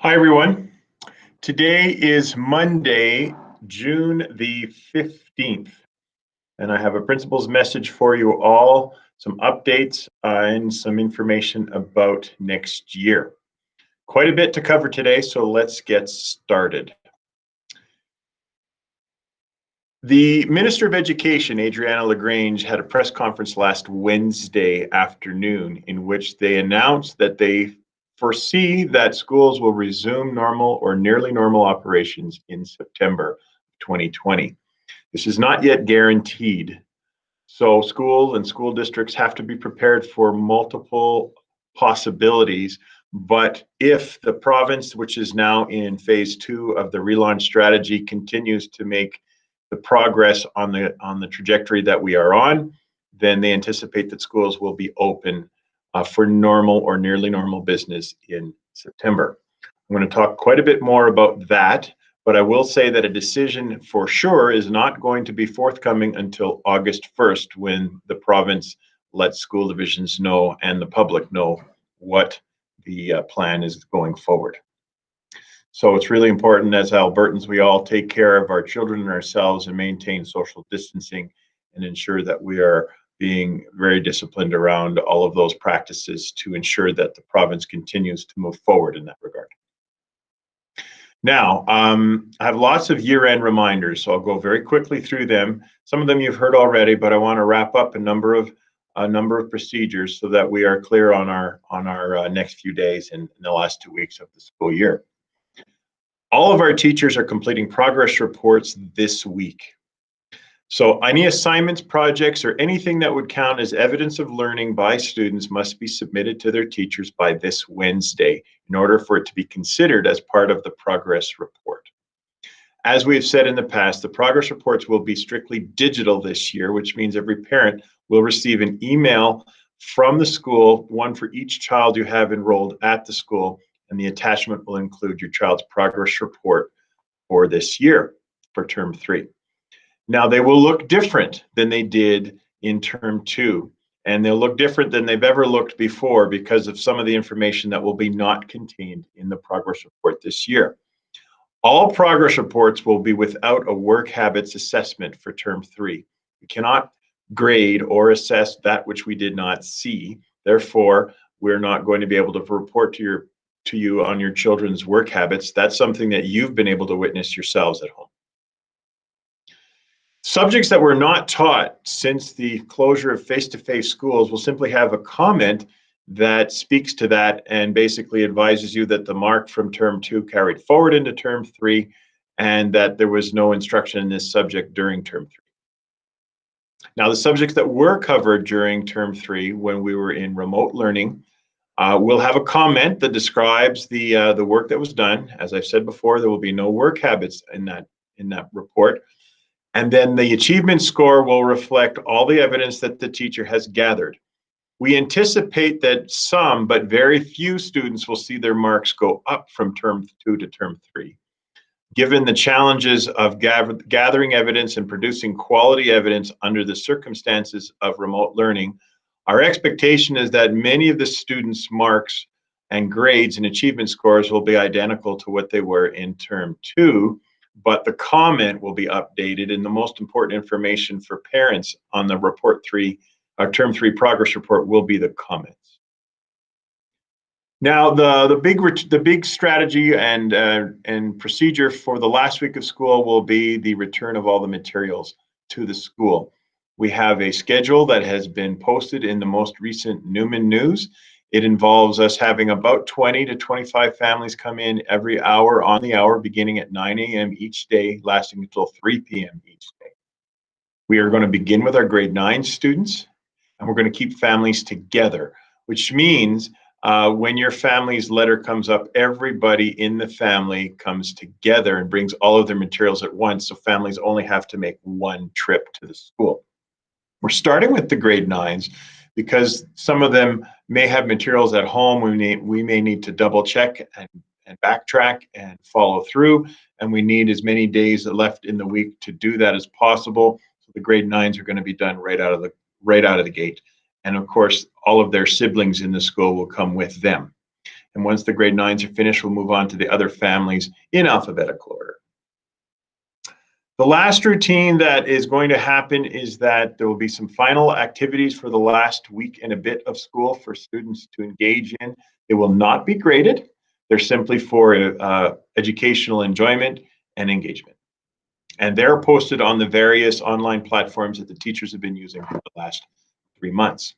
Hi, everyone. Today is Monday, June the 15th, and I have a principal's message for you all, some updates, and some information about next year. Quite a bit to cover today, so let's get started. The Minister of Education, Adriana LaGrange, had a press conference last Wednesday afternoon in which they announced that they foresee that schools will resume normal or nearly normal operations in September 2020. This is not yet guaranteed. So schools and school districts have to be prepared for multiple possibilities. But if the province, which is now in phase 2 of the relaunch strategy, continues to make the progress on the trajectory that we are on, then they anticipate that schools will be open for normal or nearly normal business in September. I'm going to talk quite a bit more about that, but I will say that a decision for sure is not going to be forthcoming until August 1st, when the province lets school divisions know and the public know what the plan is going forward. So it's really important as Albertans, we all take care of our children and ourselves and maintain social distancing and ensure that we are being very disciplined around all of those practices to ensure that the province continues to move forward in that regard. Now, I have lots of year-end reminders, so I'll go very quickly through them. Some of them you've heard already, but I want to wrap up a number of procedures so that we are clear on our next few days in the last 2 weeks of the school year. All of our teachers are completing progress reports this week. So any assignments, projects, or anything that would count as evidence of learning by students must be submitted to their teachers by this Wednesday in order for it to be considered as part of the progress report. As we have said in the past, the progress reports will be strictly digital this year, which means every parent will receive an email from the school, one for each child you have enrolled at the school, and the attachment will include your child's progress report for this year, for term 3. Now, they will look different than they did in term 2, and they'll look different than they've ever looked before because of some of the information that will be not contained in the progress report this year. All progress reports will be without a work habits assessment for term 3. We cannot grade or assess that which we did not see. Therefore, we're not going to be able to report to you on your children's work habits. That's something that you've been able to witness yourselves at home. Subjects that were not taught since the closure of face-to-face schools will simply have a comment that speaks to that and basically advises you that the mark from term 2 carried forward into term 3 and that there was no instruction in this subject during term 3. Now, the subjects that were covered during term 3 when we were in remote learning will have a comment that describes the work that was done. As I've said before, there will be no work habits in that report. And then the achievement score will reflect all the evidence that the teacher has gathered. We anticipate that some, but very few students will see their marks go up from term 2 to term 3. Given the challenges of gathering evidence and producing quality evidence under the circumstances of remote learning, our expectation is that many of the students' marks and grades and achievement scores will be identical to what they were in term 2, but the comment will be updated, and the most important information for parents on the report 3, our term 3 progress report, will be the comments. Now, the big strategy and procedure for the last week of school will be the return of all the materials to the school. We have a schedule that has been posted in the most recent Newman News. It involves us having about 20 to 25 families come in every hour on the hour, beginning at 9 a.m. each day, lasting until 3 p.m. each day. We are going to begin with our grade 9 students, and we're going to keep families together, which means when your family's letter comes up, everybody in the family comes together and brings all of their materials at once, so families only have to make one trip to the school. We're starting with the grade 9s because some of them may have materials at home. We may need to double check and backtrack and follow through, and we need as many days left in the week to do that as possible. So the grade 9s are going to be done right out of the gate, and of course all of their siblings in the school will come with them. And once the grade 9s are finished, we'll move on to the other families in alphabetical order. The last routine that is going to happen is that there will be some final activities for the last week and a bit of school for students to engage in. They will not be graded. They're simply for educational enjoyment and engagement. And they're posted on the various online platforms that the teachers have been using for the last 3 months.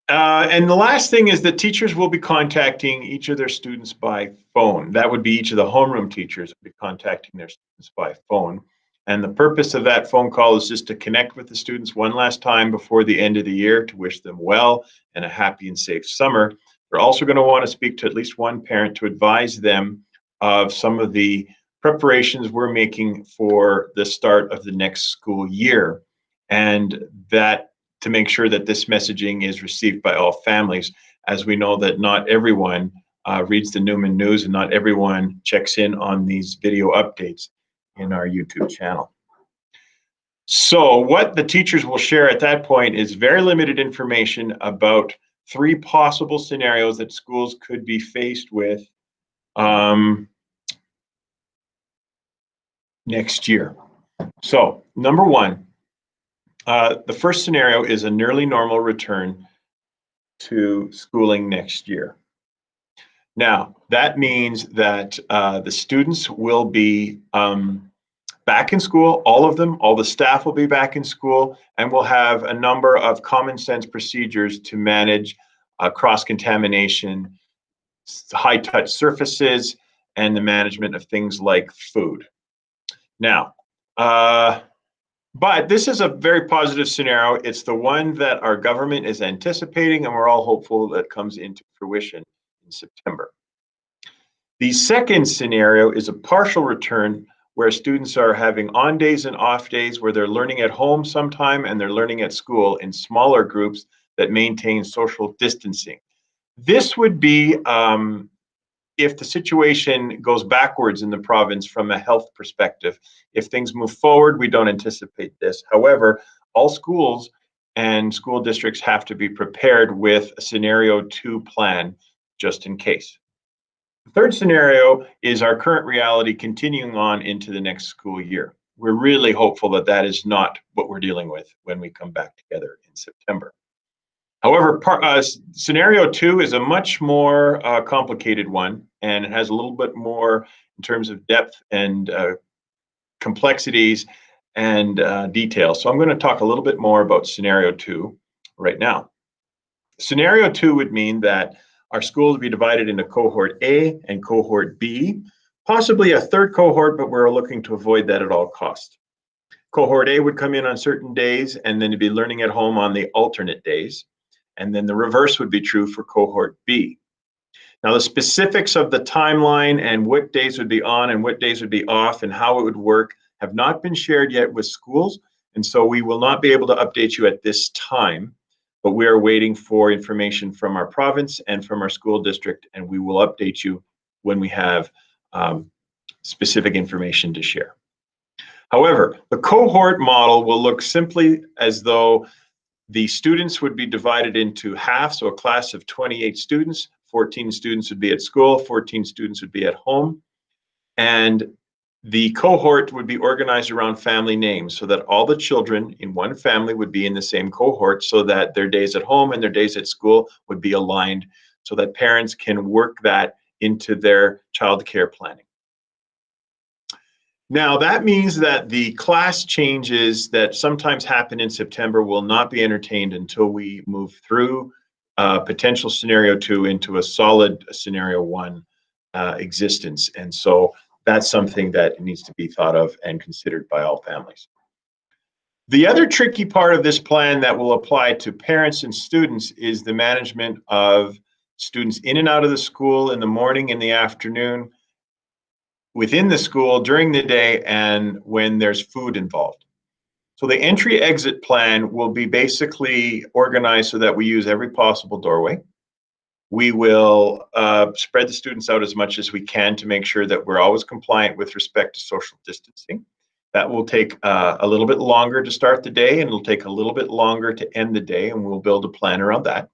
And the last thing is that teachers will be contacting each of their students by phone. That would be each of the homeroom teachers would be contacting their students by phone. And the purpose of that phone call is just to connect with the students one last time before the end of the year to wish them well and a happy and safe summer. They're also going to want to speak to at least one parent to advise them of some of the preparations we're making for the start of the next school year. And that to make sure that this messaging is received by all families, as we know that not everyone reads the Newman News and not everyone checks in on these video updates in our YouTube channel. So what the teachers will share at that point is very limited information about 3 possible scenarios that schools could be faced with next year. So number 1, the first scenario is a nearly normal return to schooling next year. Now, that means that the students will be back in school, all of them, all the staff will be back in school, and we'll have a number of common sense procedures to manage cross-contamination, high-touch surfaces, and the management of things like food. Now, but this is a very positive scenario. It's the one that our government is anticipating, and we're all hopeful that comes into fruition in September. The second scenario is a partial return where students are having on days and off days where they're learning at home sometime and they're learning at school in smaller groups that maintain social distancing. This would be if the situation goes backwards in the province from a health perspective. If things move forward, we don't anticipate this. However, all schools and school districts have to be prepared with a scenario 2 plan just in case. The third scenario is our current reality continuing on into the next school year. We're really hopeful that that is not what we're dealing with when we come back together in September. However, scenario 2 is a much more complicated one, and it has a little bit more in terms of depth and complexities and details. So I'm going to talk a little bit more about scenario 2 right now. Scenario 2 would mean that our schools would be divided into cohort A and cohort B, possibly a third cohort, but we're looking to avoid that at all costs. Cohort A would come in on certain days and then to be learning at home on the alternate days. And then the reverse would be true for cohort B. Now, the specifics of the timeline and what days would be on and what days would be off and how it would work have not been shared yet with schools. And so we will not be able to update you at this time, but we are waiting for information from our province and from our school district, and we will update you when we have specific information to share. However, the cohort model will look simply as though the students would be divided into half, so a class of 28 students, 14 students would be at school, 14 students would be at home, and the cohort would be organized around family names so that all the children in one family would be in the same cohort so that their days at home and their days at school would be aligned so that parents can work that into their child care planning. Now, that means that the class changes that sometimes happen in September will not be entertained until we move through potential scenario 2 into a solid scenario 1 existence. And so that's something that needs to be thought of and considered by all families. The other tricky part of this plan that will apply to parents and students is the management of students in and out of the school in the morning, in the afternoon, within the school, during the day, and when there's food involved. So the entry-exit plan will be basically organized so that we use every possible doorway. We will spread the students out as much as we can to make sure that we're always compliant with respect to social distancing. That will take a little bit longer to start the day, and it'll take a little bit longer to end the day, and we'll build a plan around that.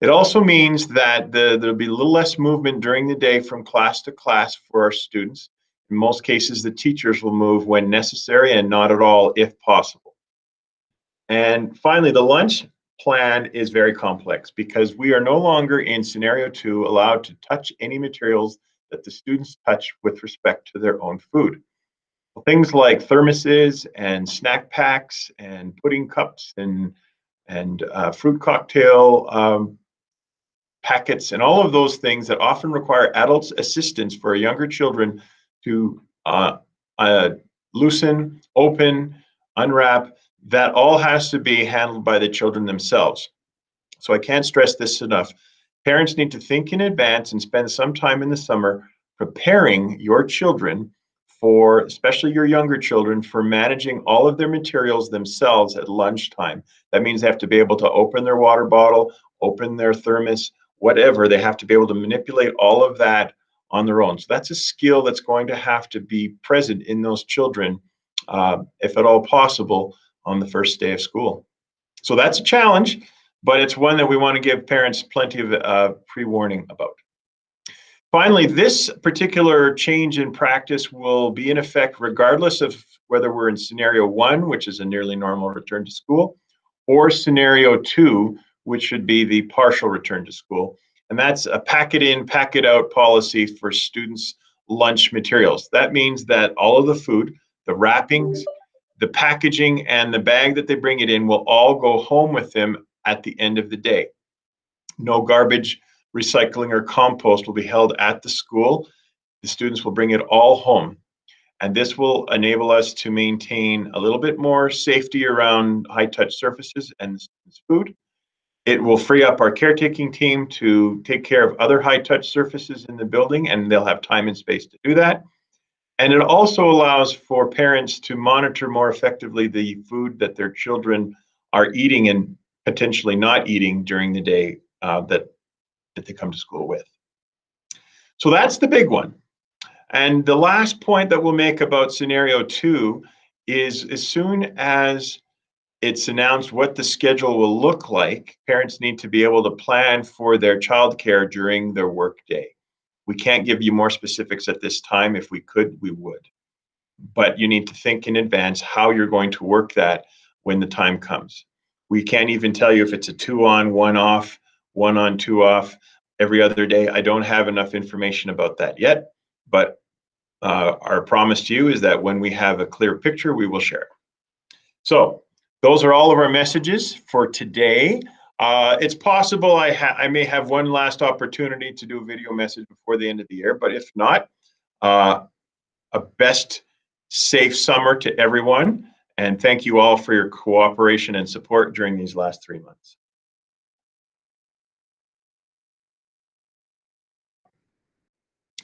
It also means that there'll be a little less movement during the day from class to class for our students. In most cases, the teachers will move when necessary and not at all if possible. And finally, the lunch plan is very complex because we are no longer in scenario 2 allowed to touch any materials that the students touch with respect to their own food. Things like thermoses and snack packs and pudding cups and fruit cocktail packets and all of those things that often require adults' assistance for younger children to loosen, open, unwrap, that all has to be handled by the children themselves. So I can't stress this enough. Parents need to think in advance and spend some time in the summer preparing your children for, especially your younger children, for managing all of their materials themselves at lunchtime. That means they have to be able to open their water bottle, open their thermos, whatever. They have to be able to manipulate all of that on their own. So that's a skill that's going to have to be present in those children, if at all possible, on the first day of school. So that's a challenge, but it's one that we want to give parents plenty of pre-warning about. Finally, this particular change in practice will be in effect regardless of whether we're in scenario 1, which is a nearly normal return to school, or scenario 2, which should be the partial return to school. And that's a pack it in, pack it out policy for students' lunch materials. That means that all of the food, the wrappings, the packaging, and the bag that they bring it in will all go home with them at the end of the day. No garbage, recycling, or compost will be held at the school. The students will bring it all home. And this will enable us to maintain a little bit more safety around high-touch surfaces and the students' food. It will free up our caretaking team to take care of other high-touch surfaces in the building, and they'll have time and space to do that. And it also allows for parents to monitor more effectively the food that their children are eating and potentially not eating during the day that they come to school with. So that's the big one. And the last point that we'll make about scenario 2 is as soon as it's announced what the schedule will look like, parents need to be able to plan for their childcare during their work day. We can't give you more specifics at this time. If we could, we would. But you need to think in advance how you're going to work that when the time comes. We can't even tell you if it's a 2 on, 1 off, 1 on, 2 off every other day. I don't have enough information about that yet, but our promise to you is that when we have a clear picture, we will share it. So those are all of our messages for today. It's possible I may have one last opportunity to do a video message before the end of the year, but if not, a best safe summer to everyone. And thank you all for your cooperation and support during these last 3 months.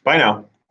Bye now.